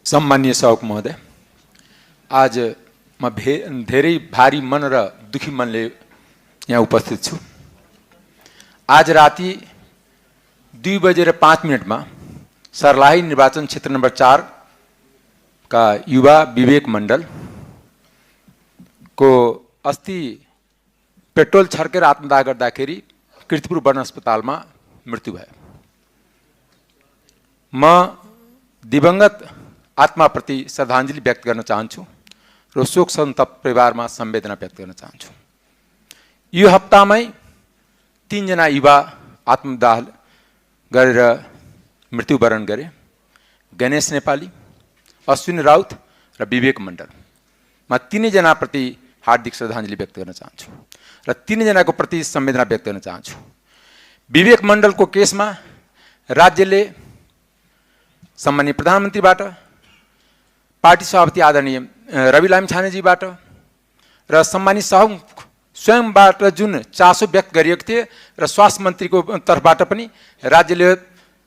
सम्मानीय सभामुख महोदय, आज म धेरै भारी मन र दुखी मनले यहाँ उपस्थित छु। आज राति 2:05 मा सर्लाही निर्वाचन क्षेत्र नम्बर 4 का युवा विवेक मण्डल को अस्ति पेट्रोल छर्केर आत्मदाह गर्दाखेरि कीर्तिपुर वन अस्पतालमा मृत्यु भयो। म दिवंगत आत्माप्रति श्रद्धाञ्जली व्यक्त गर्न चाहन्छु र शोक सन्तप्त परिवारमा संवेदना व्यक्त गर्न चाहन्छु। यो हप्तामै 3 जना युवा आत्मदाह गरेर मृत्युवरण गरे। गणेश नेपाली, अश्विन राउत र विवेक मण्डल। म तीनै जनाप्रति हार्दिक श्रद्धाञ्जली व्यक्त गर्न चाहन्छु र तीनै जनाको प्रति संवेदना व्यक्त गर्न चाहन्छु। विवेक मण्डलको केसमा राज्यले सम्माननीय प्रधानमन्त्रीबाट, पार्टी सभापति आदरणीय रवि लामिछानेजीबाट र सम्मानित सभामुख स्वयंबाट जुन चासो व्यक्त गरिएको थियो र स्वास्थ्य मन्त्रीको तर्फबाट पनि राज्यले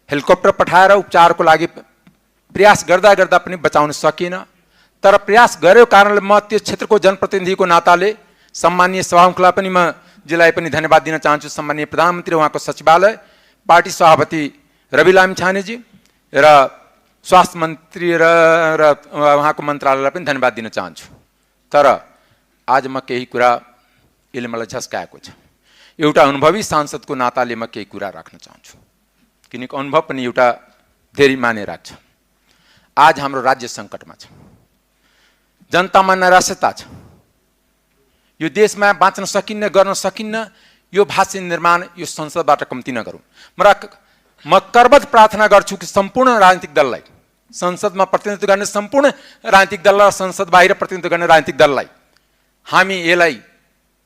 हेलिकप्टर पठाएर उपचारको लागि प्रयास गर्दा गर्दा पनि बचाउन सकिएन। तर प्रयास गरेको कारणले म त्यो क्षेत्रको जनप्रतिनिधिको नाताले सम्मानीय सभामुखलाई पनि म जिल्लाई पनि धन्यवाद दिन चाहन्छु। सम्मानीय प्रधानमन्त्री, उहाँको सचिवालय, पार्टी सभापति रवि लामिछानेजी र स्वास्थ्य मन्त्री र उहाँको मन्त्रालयलाई पनि धन्यवाद दिन चाहन्छु। तर आज म केही कुरा यसले मलाई झस्काएको छ। एउटा अनुभवी सांसदको नाताले म केही कुरा राख्न चाहन्छु, किनकि अनुभव पनि एउटा धेरै माने राख्छ। आज हाम्रो राज्य सङ्कटमा छ, जनतामा नैराश्यता छ। यो देशमा बाँच्न सकिन्न, गर्न सकिन्न। यो भाषा निर्माण यो संसदबाट कम्ती नगरौँ। म करबद्ध प्रार्थना गर्छु कि सम्पूर्ण राजनीतिक दललाई, संसदमा प्रतिनिधित्व गर्ने सम्पूर्ण राजनीतिक दल र संसद बाहिर प्रतिनिधित्व गर्ने राजनीतिक दललाई हामी यसलाई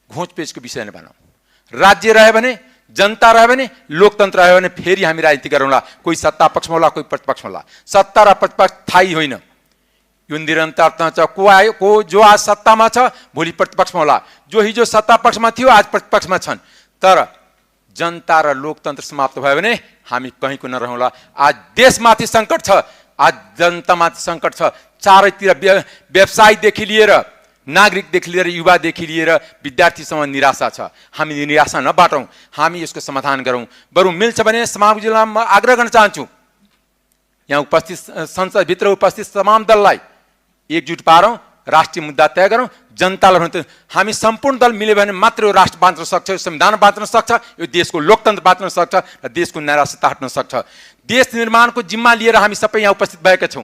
घोचपेचको विषय नबनाऊ। राज्य रह्यो भने, जनता रह्यो भने, लोकतन्त्र रह्यो भने फेरि हामी राजनीति गरौँला। कोही सत्ता पक्षमा होला, कोही प्रतिपक्षमा होला। सत्ता र प्रतिपक्ष थाहै होइन। यो निरन्तरता छ। को जो आज सत्तामा छ भोलि प्रतिपक्षमा होला, जो हिजो सत्ता पक्षमा थियो आज प्रतिपक्षमा छन्। तर जनता र लोकतन्त्र समाप्त भयो भने हामी कहीँको नरहौँला। आज देशमाथि सङ्कट छ, आज जनतामाथि सङ्कट छ। चारैतिर व्यवसायीदेखि लिएर, नागरिकदेखि लिएर, युवादेखि लिएर विद्यार्थीसम्म निराशा छ। हामी निराशा नबाटौँ, हामी यसको समाधान गरौँ। बरु मिल्छ भने समाज जिल्लामा आग्रह गर्न चाहन्छु, यहाँ उपस्थित संसदभित्र उपस्थित तमाम दललाई एकजुट पारौँ, राष्ट्रिय मुद्दा तय गरौँ। जनतालाई भने हामी सम्पूर्ण दल मिल्यो भने मात्र यो राष्ट्र बाँच्न सक्छ, यो संविधान बाँच्न सक्छ, यो देशको लोकतन्त्र बाँच्न सक्छ र देशको नैराश्यता हट्न सक्छ। देश निर्माणको जिम्मा लिएर हामी सबै यहाँ उपस्थित भएका छौँ।